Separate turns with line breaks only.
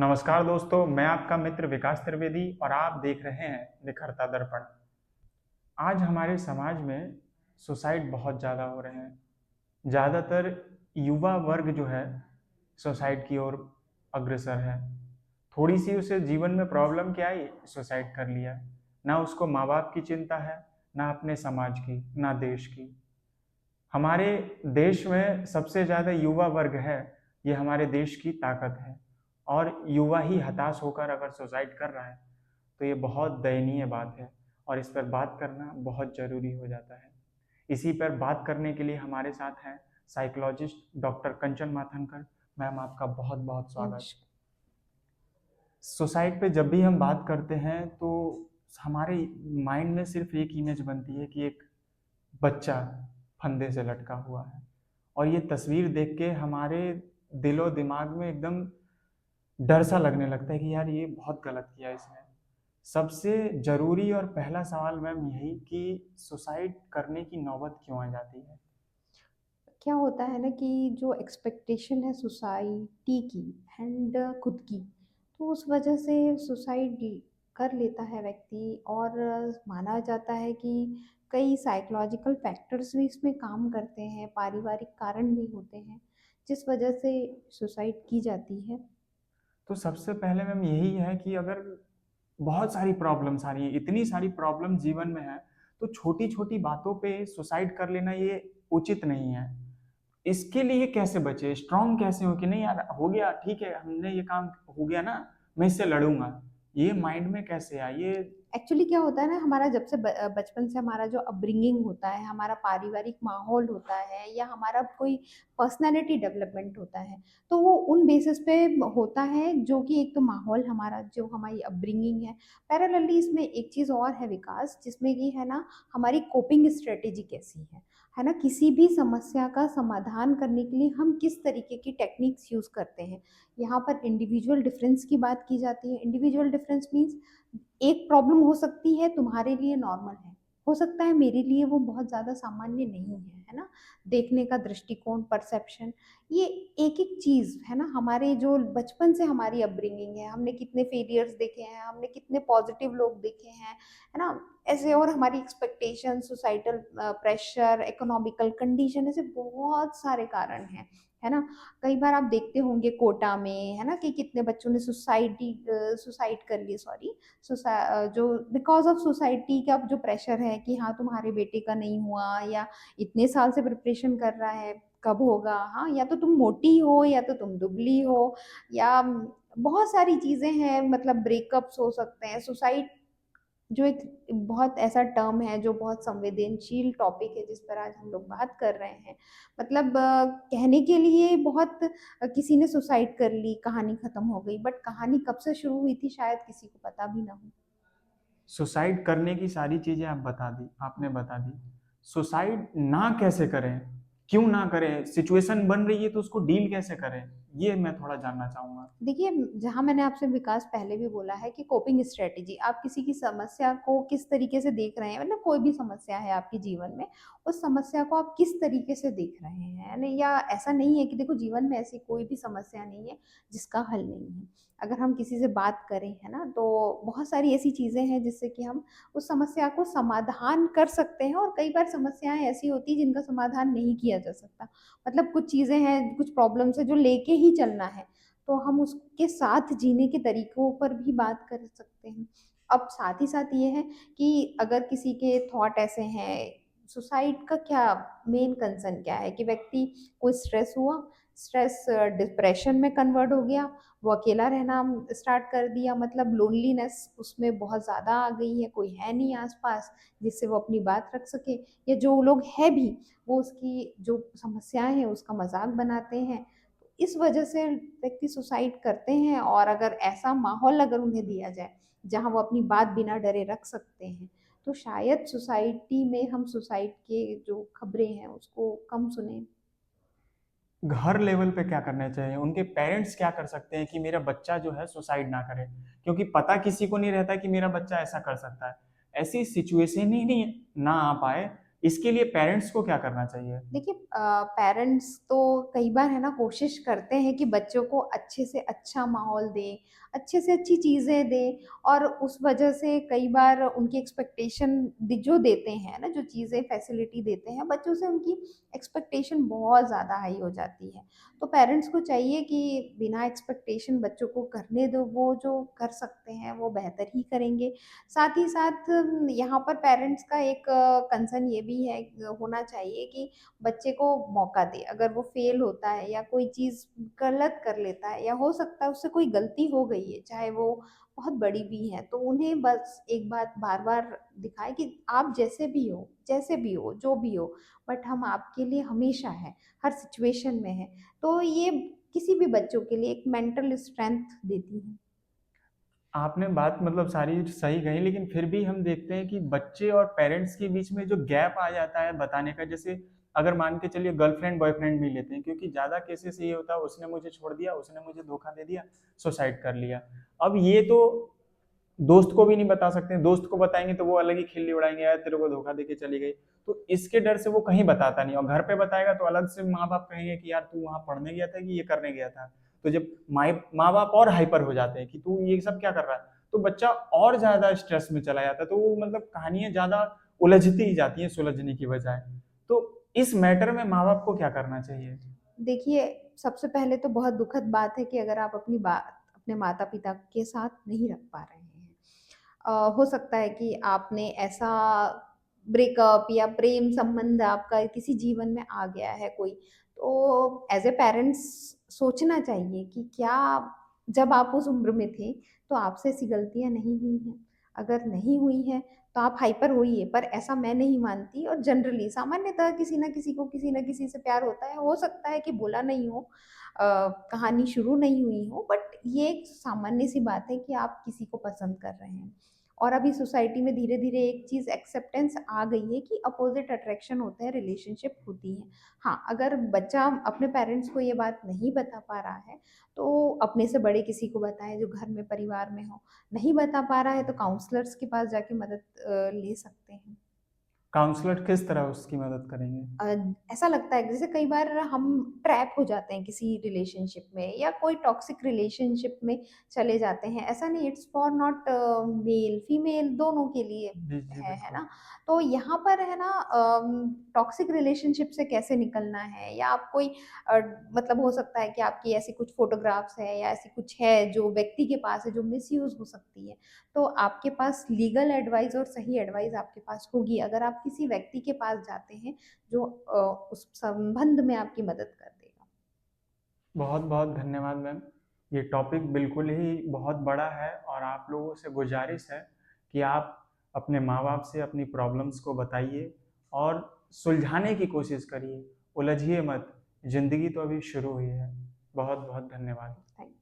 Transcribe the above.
नमस्कार दोस्तों, मैं आपका मित्र विकास त्रिवेदी और आप देख रहे हैं निखरता दर्पण। आज हमारे समाज में सुसाइड बहुत ज़्यादा हो रहे हैं। ज़्यादातर युवा वर्ग जो है सुसाइड की ओर अग्रसर है। थोड़ी सी उसे जीवन में प्रॉब्लम क्या आई, सुसाइड कर लिया। ना उसको माँ बाप की चिंता है, ना अपने समाज की, ना देश की। हमारे देश में सबसे ज़्यादा युवा वर्ग है, ये हमारे देश की ताकत है। और युवा ही हताश होकर अगर सुसाइड कर रहा है तो ये बहुत दयनीय बात है और इस पर बात करना बहुत ज़रूरी हो जाता है। इसी पर बात करने के लिए हमारे साथ हैं साइकोलॉजिस्ट डॉक्टर कंचन माथनकर। मैम, आपका बहुत बहुत स्वागत।
नमस्कार।
सुसाइड पे जब भी हम बात करते हैं तो हमारे माइंड में सिर्फ एक इमेज बनती है कि एक बच्चा फंदे से लटका हुआ है। और ये तस्वीर देख के हमारे दिलो दिमाग में एकदम डर सा लगने लगता है कि यार ये बहुत गलत किया इसने। सबसे जरूरी और पहला सवाल मैम यही कि सुसाइड करने की नौबत क्यों आ जाती है?
क्या होता है ना कि जो एक्सपेक्टेशन है सोसाइटी की एंड खुद की, तो उस वजह से सुसाइड कर लेता है व्यक्ति। और माना जाता है कि कई साइकोलॉजिकल फैक्टर्स भी इसमें काम करते हैं, पारिवारिक कारण भी होते हैं जिस वजह से सुसाइड की जाती है।
तो सबसे पहले मैम यही है कि अगर बहुत सारी प्रॉब्लम्स आ रही है, इतनी सारी प्रॉब्लम जीवन में है, तो छोटी छोटी बातों पे सुसाइड कर लेना ये उचित नहीं है। इसके लिए कैसे बचे, स्ट्रांग कैसे हो कि नहीं यार हो गया, ठीक है, हमने ये काम हो गया ना, मैं इससे लड़ूंगा। ये माइंड में कैसे आए ये?
एक्चुअली क्या होता है ना, हमारा जब से बचपन से हमारा जो अपब्रिंगिंग होता है, हमारा पारिवारिक माहौल होता है, या हमारा कोई पर्सनालिटी डेवलपमेंट होता है, तो वो उन बेसिस पे होता है। जो कि एक तो माहौल हमारा, जो हमारी अपब्रिंगिंग है। पैरेलली इसमें एक चीज़ और है विकास, जिसमें कि है ना, हमारी कोपिंग स्ट्रेटेजी कैसी है ना, किसी भी समस्या का समाधान करने के लिए हम किस तरीके की टेक्निक्स यूज़ करते हैं। यहाँ पर इंडिविजुअल डिफरेंस की बात की जाती है। इंडिविजुअल डिफरेंस मीन्स एक प्रॉब्लम हो सकती है तुम्हारे लिए नॉर्मल है, हो सकता है मेरे लिए वो बहुत ज़्यादा सामान्य नहीं है ना। देखने का दृष्टिकोण, परसेप्शन, ये एक एक चीज़ है ना, हमारे जो बचपन से हमारी अपब्रिंगिंग है, हमने कितने फेलियर्स देखे हैं, हमने कितने पॉजिटिव लोग देखे हैं, है ना। ऐसे और हमारी expectation, societal pressure, economical condition, ऐसे बहुत सारे कारण हैं, है ना। कई बार आप देखते होंगे कोटा में, है ना, कि कितने बच्चों ने सुसाइड कर ली, सॉरी, जो बिकॉज ऑफ सोसाइटी का जो प्रेशर है कि हाँ तुम्हारे बेटे का नहीं हुआ, या इतने साल से प्रिपरेशन कर रहा है, कब होगा, हाँ, या तो तुम मोटी हो या तो तुम दुबली हो, या बहुत सारी चीजें हैं, मतलब ब्रेकअप्स हो सकते हैं। सुसाइड जो एक बहुत ऐसा टर्म है, जो बहुत संवेदनशील टॉपिक है, जिस पर आज हम लोग बात कर रहे हैं। मतलब कहने के लिए बहुत किसी ने सुसाइड कर ली, कहानी खत्म हो गई, बट कहानी कब से शुरू हुई थी शायद किसी को पता भी ना हो।
सुसाइड करने की सारी चीजें आप बता दी, आपने बता दी। सुसाइड ना कैसे करें, क्यों ना करें, सिचुएशन बन रही है तो उसको डील कैसे करें, ये मैं थोड़ा जानना चाहूंगा।
देखिए, जहाँ मैंने आपसे विकास पहले भी बोला है कि कोपिंग स्ट्रेटेजी, आप किसी की समस्या को किस तरीके से देख रहे हैं, मतलब कोई भी समस्या है आपके जीवन में, उस समस्या को आप किस तरीके से देख रहे हैं, है ना। या ऐसा नहीं है कि देखो, जीवन में ऐसी कोई भी समस्या नहीं है जिसका हल नहीं है। अगर हम किसी से बात करें, है ना, तो बहुत सारी ऐसी चीजें हैं जिससे कि हम उस समस्या को समाधान कर सकते हैं। और कई बार समस्याएं ऐसी होती हैं जिनका समाधान नहीं किया जा सकता। मतलब कुछ चीजें हैं, कुछ प्रॉब्लम्स है जो लेके ही चलना है, तो हम उसके साथ जीने के तरीकों पर भी बात कर सकते हैं। अब साथ ही साथ ये है कि अगर किसी के थॉट ऐसे हैं, सुसाइड का क्या मेन कंसर्न क्या है कि व्यक्ति को स्ट्रेस हुआ, स्ट्रेस डिप्रेशन में कन्वर्ट हो गया, वो अकेला रहना स्टार्ट कर दिया, मतलब लोनलीनेस उसमें बहुत ज़्यादा आ गई है, कोई है नहीं आसपास जिससे वो अपनी बात रख सके, या जो लोग हैं भी, वो उसकी जो समस्याएं हैं उसका मजाक बनाते हैं। इस वजह से व्यक्ति सुसाइड करते हैं। और अगर ऐसा माहौल अगर उन्हें दिया जाए जहाँ वो अपनी बात बिना डरे रख सकते हैं, तो शायद सोसाइटी में हम सुसाइड के जो खबरें हैं उसको कम सुने।
घर लेवल पे क्या करना चाहिए, उनके पेरेंट्स क्या कर सकते हैं कि मेरा बच्चा जो है सुसाइड ना करे? क्योंकि पता किसी को नहीं रहता कि मेरा बच्चा ऐसा कर सकता है। ऐसी सिचुएशन ही नहीं ना आ पाए इसके लिए पेरेंट्स को क्या करना चाहिए?
देखिए पेरेंट्स तो कई बार है ना कोशिश करते हैं कि बच्चों को अच्छे से अच्छा माहौल दें, अच्छे से अच्छी चीज़ें दें और उस वजह से कई बार उनकी एक्सपेक्टेशन जो देते हैं ना, जो चीज़ें फैसिलिटी देते हैं, बच्चों से उनकी एक्सपेक्टेशन बहुत ज़्यादा हाई हो जाती है। तो पेरेंट्स को चाहिए कि बिना एक्सपेक्टेशन बच्चों को करने दो, वो जो कर सकते हैं वो बेहतर ही करेंगे। साथ ही साथ यहाँ पर पेरेंट्स का एक कंसर्न ये भी है होना चाहिए कि बच्चे को मौका दे। अगर वो फेल होता है या कोई चीज़ गलत कर लेता है या हो सकता है उससे कोई गलती हो गई है, चाहे वो बहुत बड़ी भी है, तो उन्हें बस एक बात बार-बार दिखाएँ कि आप जैसे भी हो, जो भी हो, बट हम आपके लिए हमेशा हैं, हर सिचुएशन में हैं। तो ये किसी भी बच्चों के लिए एक मेंटल स्ट्रेंथ देती है।
आपने बात मतलब सारी सही कही, लेकिन फिर भी हम देखते हैं कि बच्चे और पेरेंट्स के बीच में जो गैप आ जाता है बताने का, जैसे अगर मान के चलिए गर्लफ्रेंड बॉयफ्रेंड भी लेते हैं, क्योंकि ज़्यादा केसेस ये होता है उसने मुझे छोड़ दिया, उसने मुझे धोखा दे दिया, सुसाइड कर लिया। अब ये तो दोस्त को भी नहीं बता सकते, दोस्त को बताएंगे तो वो अलग ही खिल्ली उड़ाएंगे, यार तेरे को धोखा देके चली गई। तो इसके डर से वो कहीं बताता नहीं, और घर पे बताएगा तो अलग से माँ बाप कहेंगे कि यार तू वहां पढ़ने गया था कि ये करने गया था। तो जब माँ बाप और हाइपर हो जाते हैं कि तू ये सब क्या कर रहा है, तो बच्चा और ज्यादा स्ट्रेस में चला जाता है। तो वो मतलब कहानियां ज्यादा उलझती ही जाती हैं सुलझने की बजाय। तो इस मैटर में माँ बाप को क्या करना चाहिए?
देखिए, सबसे पहले तो बहुत दुखद बात है कि अगर आप अपनी बात अपने माता-पिता के साथ नहीं रख पा रहे हैं। हो सकता है कि आपने ऐसा ब्रेकअप या प्रेम संबंध आपका किसी जीवन में आ गया है कोई, तो एज़ अ पेरेंट्स सोचना चाहिए कि क्या जब आप उस उम्र में थे, तो आपसे ऐसी गलतियाँ नहीं हुई हैं? अगर नहीं हुई हैं, तो आप हाइपर होइए, पर ऐसा मैं नहीं मानती और जनरली सामान्यतः किसी न किसी को किसी न किसी से प्यार होता है। हो सकता है कि बोला नहीं हो कहानी शुरू नहीं हुई हो, बट ये एक सामान्य सी बात है कि आप किसी को पसंद कर रहे हैं। और अभी सोसाइटी में धीरे-धीरे एक चीज़ एक्सेप्टेंस आ गई है कि अपोज़िट अट्रैक्शन होते हैं, रिलेशनशिप होती है। हाँ, अगर बच्चा अपने पेरेंट्स को ये बात नहीं बता पा रहा है, तो अपने से बड़े किसी को बताए जो घर में परिवार में हो। नहीं बता पा रहा है तो काउंसलर्स के पास जाके मदद ले सकते हैं।
काउंसलर किस तरह उसकी मदद करेंगे?
अ, ऐसा लगता है जैसे कई बार हम ट्रैप हो जाते हैं किसी रिलेशनशिप में या कोई टॉक्सिक रिलेशनशिप में चले जाते हैं। ऐसा नहीं it's for not male female दोनों के लिए
जी जी
है
बिल्कुल।
ना? तो यहाँ पर है ना टॉक्सिक रिलेशनशिप से कैसे निकलना है या आप कोई अ, मतलब हो सकता है कि आपकी ऐसी कुछ फ़ोटोग्राफ्स है या ऐसी कुछ है जो व्यक्ति के पास है जो मिसयूज़ हो सकती है। तो आपके पास लीगल एडवाइस और सही एडवाइस आपके पास होगी अगर आप किसी व्यक्ति के पास जाते हैं जो उस संबंध में आपकी मदद कर देगा।
बहुत बहुत धन्यवाद मैम। ये टॉपिक बिल्कुल ही बहुत बड़ा है, और आप लोगों से गुजारिश है कि आप अपने माँ बाप से अपनी प्रॉब्लम्स को बताइए और सुलझाने की कोशिश करिए, उलझिए मत। ज़िंदगी तो अभी शुरू हुई है। बहुत बहुत धन्यवाद।
थैंक